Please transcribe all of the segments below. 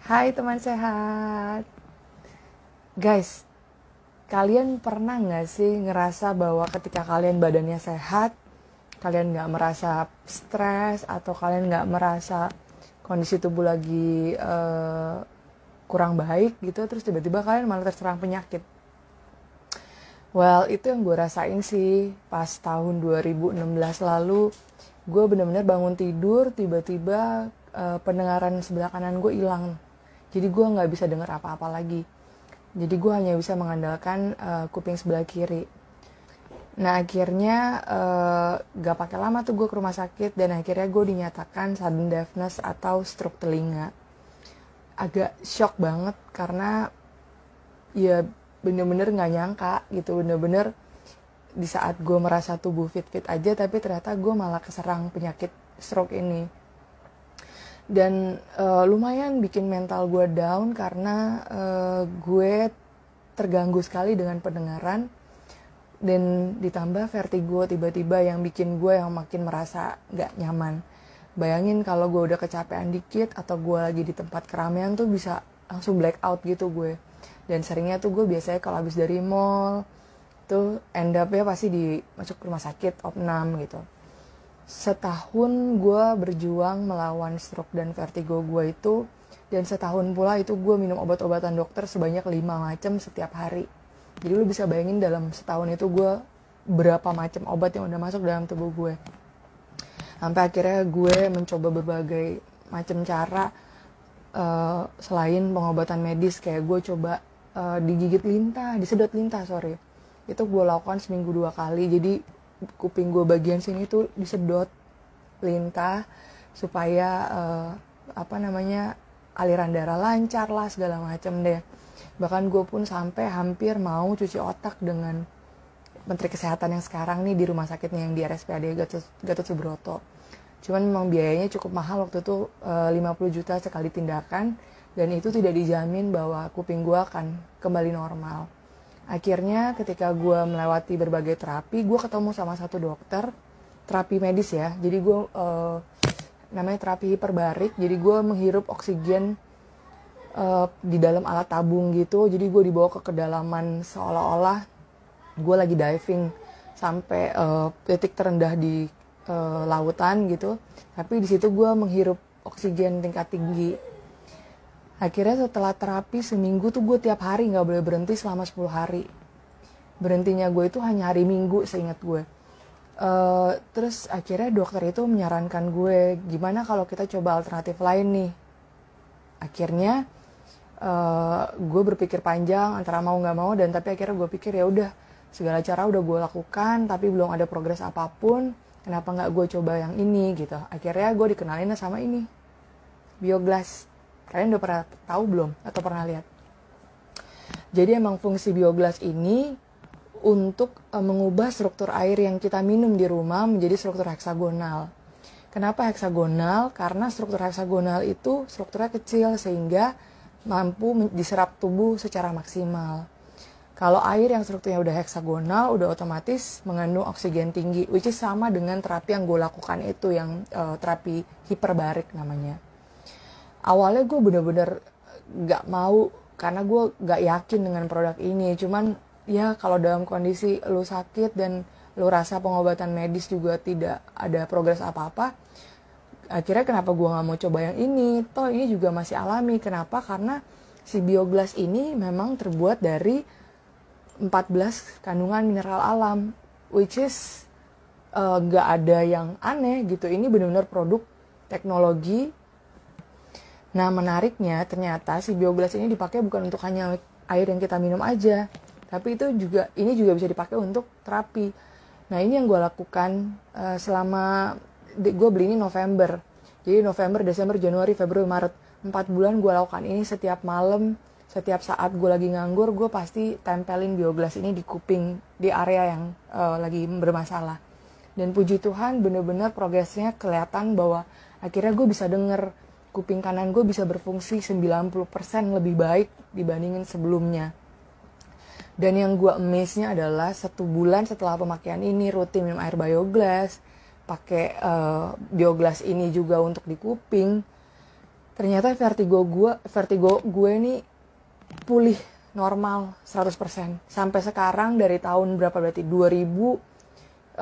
Hai teman sehat. Guys, kalian pernah gak sih ngerasa bahwa ketika kalian badannya sehat, kalian gak merasa stres, atau kalian gak merasa kondisi tubuh lagi kurang baik gitu, terus tiba-tiba kalian malah terserang penyakit? Well, itu yang gue rasain sih pas tahun 2016 lalu. Gue bener-bener bangun tidur, tiba-tiba pendengaran sebelah kanan gue hilang. Jadi gue nggak bisa dengar apa-apa lagi. Jadi gue hanya bisa mengandalkan kuping sebelah kiri. Nah akhirnya gak pakai lama tuh gue ke rumah sakit, dan akhirnya gue dinyatakan sudden deafness atau stroke telinga. Agak shock banget karena ya bener-bener gak nyangka gitu, bener-bener di saat gue merasa tubuh fit-fit aja, tapi ternyata gue malah keserang penyakit stroke ini. Dan lumayan bikin mental gue down karena gue terganggu sekali dengan pendengaran, dan ditambah vertigo tiba-tiba yang bikin gue yang makin merasa gak nyaman. Bayangin kalau gue udah kecapean dikit atau gue lagi di tempat keramaian tuh bisa langsung black out gitu gue. Dan seringnya tuh gue biasanya kalau habis dari mall tuh end up-nya pasti masuk rumah sakit opnam gitu. Setahun gue berjuang melawan stroke dan vertigo gue itu, dan setahun pula itu gue minum obat-obatan dokter sebanyak 5 macam setiap hari. Jadi lu bisa bayangin dalam setahun itu gue berapa macam obat yang udah masuk dalam tubuh gue. Sampai akhirnya gue mencoba berbagai macam cara, selain pengobatan medis, kayak gue coba disedot lintah, itu gue lakukan seminggu 2 kali. Jadi kuping gue bagian sini tuh disedot lintah supaya aliran darah lancar lah, segala macam deh. Bahkan gue pun sampai hampir mau cuci otak dengan Menteri Kesehatan yang sekarang nih di rumah sakitnya yang di RSPAD Gatot Subroto. Cuman memang biayanya cukup mahal waktu itu, 50 juta sekali tindakan, dan itu tidak dijamin bahwa kuping gue akan kembali normal. Akhirnya ketika gue melewati berbagai terapi, gue ketemu sama satu dokter, terapi medis ya. Jadi gue namanya terapi hiperbarik. Jadi gue menghirup oksigen di dalam alat tabung gitu. Jadi gue dibawa ke kedalaman seolah-olah gue lagi diving sampai titik terendah di lautan gitu. Tapi di situ gue menghirup oksigen tingkat tinggi. Akhirnya setelah terapi seminggu tuh gue tiap hari gak boleh berhenti selama 10 hari. Berhentinya gue itu hanya hari Minggu seingat gue. Terus akhirnya dokter itu menyarankan gue, gimana kalau kita coba alternatif lain nih. Akhirnya gue berpikir panjang antara mau gak mau, dan tapi akhirnya gue pikir ya udah, segala cara udah gue lakukan tapi belum ada progres apapun, kenapa gak gue coba yang ini gitu. Akhirnya gue dikenalin sama ini, Bioglas. Kalian udah pernah tahu belum? Atau pernah lihat? Jadi emang fungsi Bioglas ini untuk mengubah struktur air yang kita minum di rumah menjadi struktur heksagonal. Kenapa heksagonal? Karena struktur heksagonal itu strukturnya kecil sehingga mampu diserap tubuh secara maksimal. Kalau air yang strukturnya udah heksagonal, udah otomatis mengandung oksigen tinggi, which is sama dengan terapi yang gue lakukan itu, yang terapi hiperbarik namanya. Awalnya gue bener-bener gak mau karena gue gak yakin dengan produk ini. Cuman ya kalau dalam kondisi lu sakit dan lu rasa pengobatan medis juga tidak ada progres apa-apa, akhirnya kenapa gue gak mau coba yang ini? Toh ini juga masih alami. Kenapa? Karena si Bioglas ini memang terbuat dari 14 kandungan mineral alam, which is gak ada yang aneh gitu. Ini benar-benar produk teknologi. Nah menariknya ternyata si Bioglas ini dipakai bukan untuk hanya air yang kita minum aja, tapi ini juga bisa dipakai untuk terapi. Nah ini yang gue lakukan selama gue beli ini November. Jadi November, Desember, Januari, Februari, Maret, 4 bulan gue lakukan ini setiap malam. Setiap saat gue lagi nganggur, gue pasti tempelin Bioglas ini di kuping, di area yang lagi bermasalah. Dan puji Tuhan bener-bener progresnya kelihatan bahwa akhirnya gue bisa denger. Kuping kanan gue bisa berfungsi 90% lebih baik dibandingin sebelumnya. Dan yang gue amaze-nya adalah 1 bulan setelah pemakaian ini, rutin minum air Bioglas, pakai Bioglas ini juga untuk di kuping, ternyata vertigo gue ini pulih normal 100%. Sampai sekarang dari tahun berapa berarti? 2017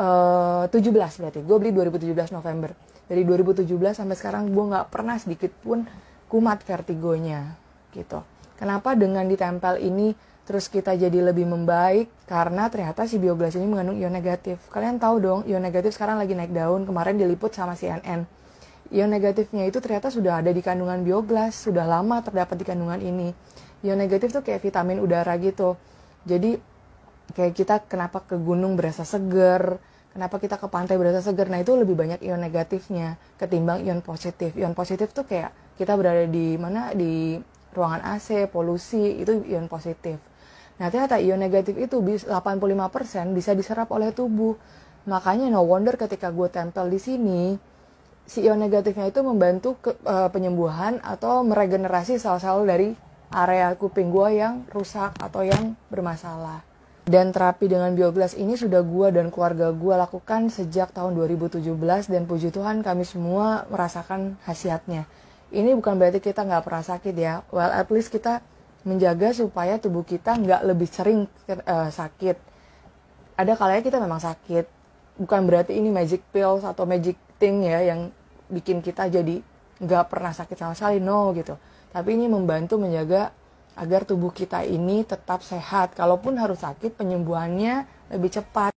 berarti. Gue beli 2017 November. Dari 2017 sampai sekarang gue nggak pernah sedikit pun kumat vertigonya gitu. Kenapa dengan ditempel ini terus kita jadi lebih membaik? Karena ternyata si Bioglas ini mengandung ion negatif. Kalian tahu dong, ion negatif sekarang lagi naik daun. Kemarin diliput sama CNN. Ion negatifnya itu ternyata sudah ada di kandungan Bioglas, sudah lama terdapat di kandungan ini. Ion negatif tuh kayak vitamin udara gitu. Jadi kayak kita kenapa ke gunung berasa seger, kenapa kita ke pantai berasa seger. Nah itu lebih banyak ion negatifnya ketimbang ion positif. Ion positif tuh kayak kita berada di mana, di ruangan AC, polusi, itu ion positif. Nah ternyata ion negatif itu 85% bisa diserap oleh tubuh. Makanya no wonder ketika gue tempel di sini, si ion negatifnya itu membantu penyembuhan atau meregenerasi sel-sel dari area kuping gue yang rusak atau yang bermasalah. Dan terapi dengan Bioglas ini sudah gue dan keluarga gue lakukan sejak tahun 2017 dan puji Tuhan kami semua merasakan khasiatnya. Ini bukan berarti kita nggak pernah sakit ya. Well, at least kita menjaga supaya tubuh kita nggak lebih sering sakit. Ada kalanya kita memang sakit. Bukan berarti ini magic pills atau magic thing ya yang bikin kita jadi nggak pernah sakit sama sekali, no gitu. Tapi ini membantu menjaga agar tubuh kita ini tetap sehat. Kalaupun harus sakit, penyembuhannya lebih cepat.